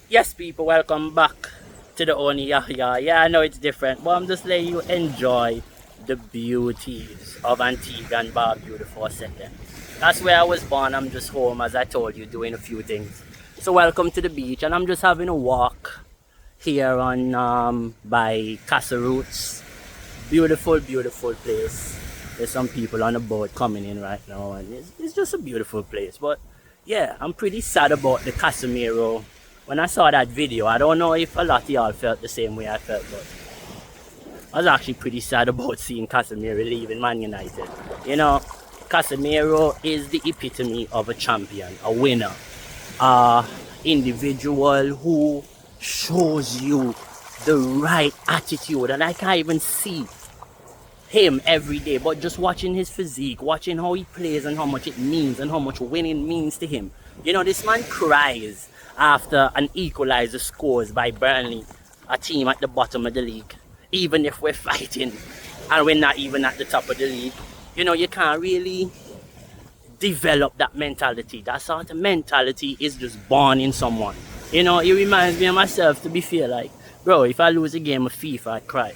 Yes, people, welcome back to the Oni Yahya. Yeah, I know it's different, but I'm just letting you enjoy the beauties of Antigua and Barbuda for a second. That's where I was born. I'm just home, as I told you, doing a few things. So welcome to the beach, and I'm just having a walk here on by Casa Roots. Beautiful, beautiful place. There's some people on the boat coming in right now, and it's just a beautiful place. But yeah, I'm pretty sad about the Casemiro. When I saw that video, I don't know if a lot of y'all felt the same way I felt, but I was actually pretty sad about seeing Casemiro leaving Man United. You know, Casemiro is the epitome of a champion, a winner, a individual who shows you the right attitude, and I can't even see him every day, but just watching his physique, watching how he plays and how much it means and how much winning means to him. You know, this man cries after an equalizer scores by Burnley, a team at the bottom of the league, even if we're fighting and we're not even at the top of the league. You know, you can't really develop that mentality. That sort of mentality is just born in someone. You know, it reminds me of myself, to be fair. Like, bro, if I lose a game of FIFA, I cry.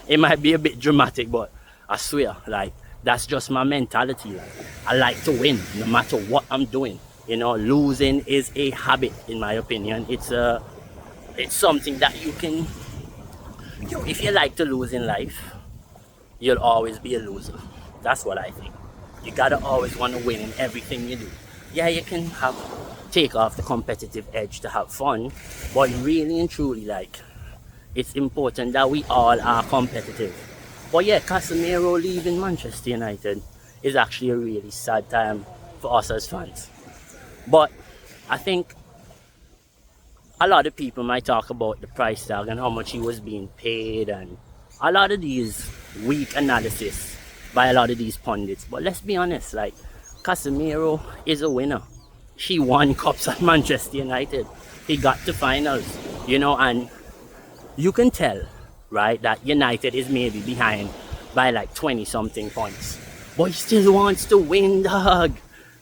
It might be a bit dramatic, but I swear, like, that's just my mentality. Like, I like to win no matter what I'm doing. You know, losing is a habit, in my opinion. It's something that you can, if you like to lose in life, you'll always be a loser. That's what I think. You gotta always want to win in everything you do. Yeah, you can take off the competitive edge to have fun, but really and truly, like, it's important that we all are competitive. But yeah, Casemiro leaving Manchester United is actually a really sad time for us as fans. But I think a lot of people might talk about the price tag and how much he was being paid, and a lot of these weak analysis by a lot of these pundits. But let's be honest, like, Casemiro is a winner. He won cups at Manchester United. He got to finals, you know, and you can tell, right, that United is maybe behind by like 20 something points. But he still wants to win, dog.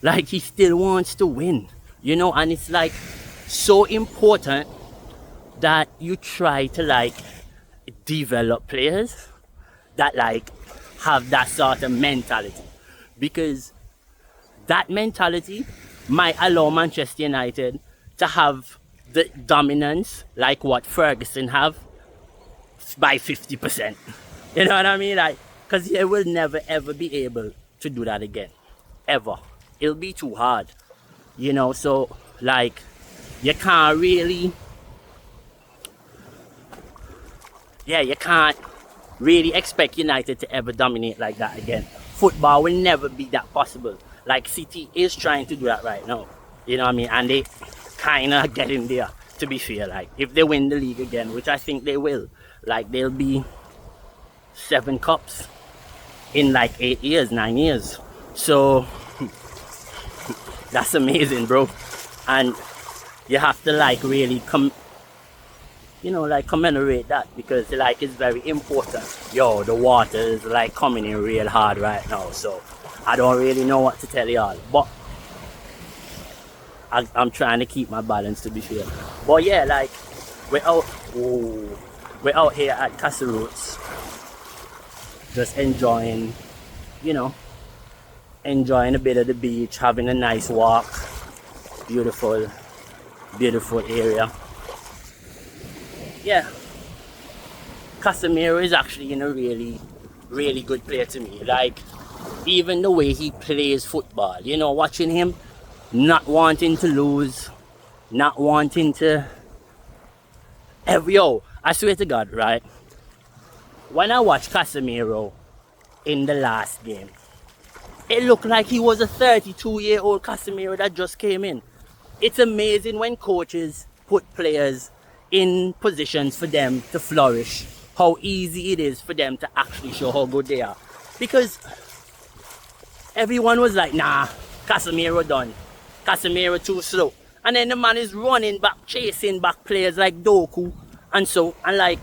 Like, he still wants to win, you know, and it's like so important that you try to like develop players that like have that sort of mentality, because that mentality might allow Manchester United to have the dominance like what Ferguson have by 50%. You know what I mean? Like, because he will never ever be able to do that again, ever. It'll be too hard, you know. So like, you can't really, you can't really expect United to ever dominate like that again. Football will never be that possible. Like, City is trying to do that right now, you know what I mean, and they kind of get in there, to be fair. Like, if they win the league again, which I think they will, like, they'll be 7 cups in like 8 years, 9 years. So that's amazing, bro. And you have to like really commemorate that, because like it's very important. Yo, the water is like coming in real hard right now, so I don't really know what to tell y'all, but I'm trying to keep my balance, to be fair. But yeah, like, we're out here at Casa Roots, just enjoying, you know, enjoying a bit of the beach, having a nice walk. Beautiful, beautiful area. Yeah, Casemiro is actually in a really, really good player to me. Like, even the way he plays football, you know, watching him not wanting to lose, not wanting to I swear to God, right, when I watched Casemiro in the last game, it looked like he was a 32-year-old Casemiro that just came in. It's amazing when coaches put players in positions for them to flourish, how easy it is for them to actually show how good they are. Because everyone was like, nah, Casemiro done. Casemiro too slow. And then the man is running back, chasing back players like Doku and like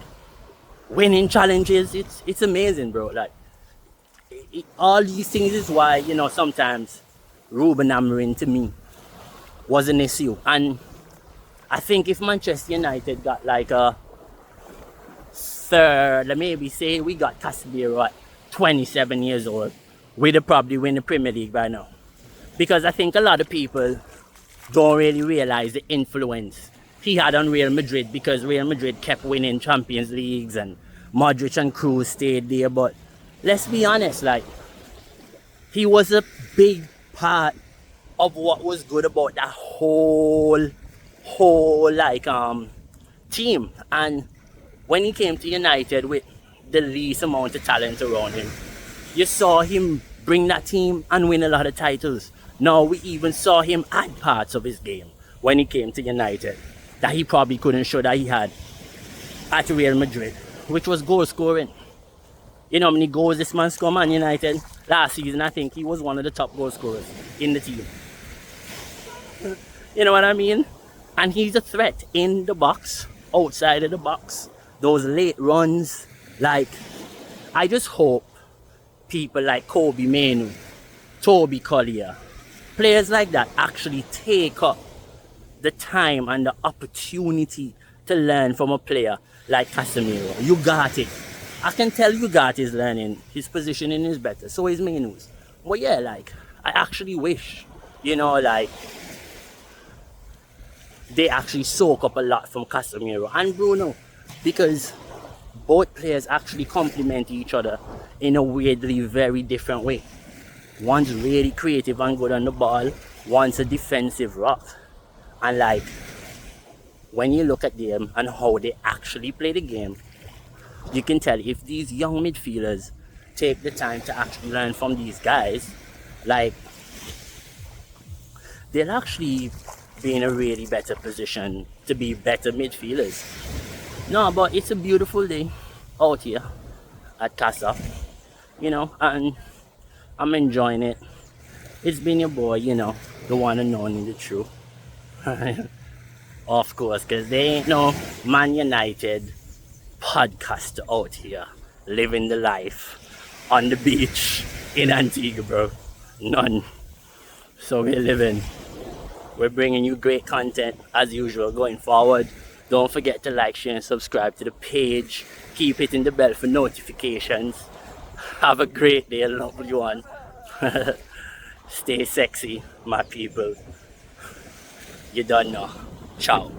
winning challenges. It's amazing, bro. Like, all these things is why, you know, sometimes Ruben Amorim to me was an issue. And I think if Manchester United got like a third, maybe say we got Casemiro at 27 years old, we'd have probably win the Premier League by now. Because I think a lot of people don't really realize the influence he had on Real Madrid, because Real Madrid kept winning Champions Leagues and Modric and Kroos stayed there. But let's be honest, like, he was a big part of what was good about that whole like team. And when he came to United with the least amount of talent around him, you saw him bring that team and win a lot of titles. Now we even saw him add parts of his game when he came to United that he probably couldn't show that he had at Real Madrid, which was goal scoring. You know how many goals this man scored, Man United? Last season, I think he was one of the top goal scorers in the team. You know what I mean? And he's a threat in the box, outside of the box. Those late runs, like, I just hope people like Kobe Mainoo, Toby Collier, players like that actually take up the time and the opportunity to learn from a player like Casemiro. Ugarte, I can tell Ugarte is learning. His positioning is better. So is Mainoo's. But yeah, like, I actually wish, you know, like, they actually soak up a lot from Casemiro and Bruno, because both players actually complement each other in a weirdly very different way. One's really creative and good on the ball, one's a defensive rock. And like, when you look at them and how they actually play the game, you can tell if these young midfielders take the time to actually learn from these guys, like, they'll actually be in a really better position to be better midfielders. No, but it's a beautiful day out here at Casa, you know, and I'm enjoying it. It's been your boy, you know, the one and only, the true. Of course, because they ain't no Man United podcaster out here living the life on the beach in Antigua, bro. None. So we're bringing you great content as usual going forward. Don't forget to like, share, and subscribe to the page. Keep hitting the bell for notifications. Have a great day, lovely one. Stay sexy, my people. You don't know. Ciao.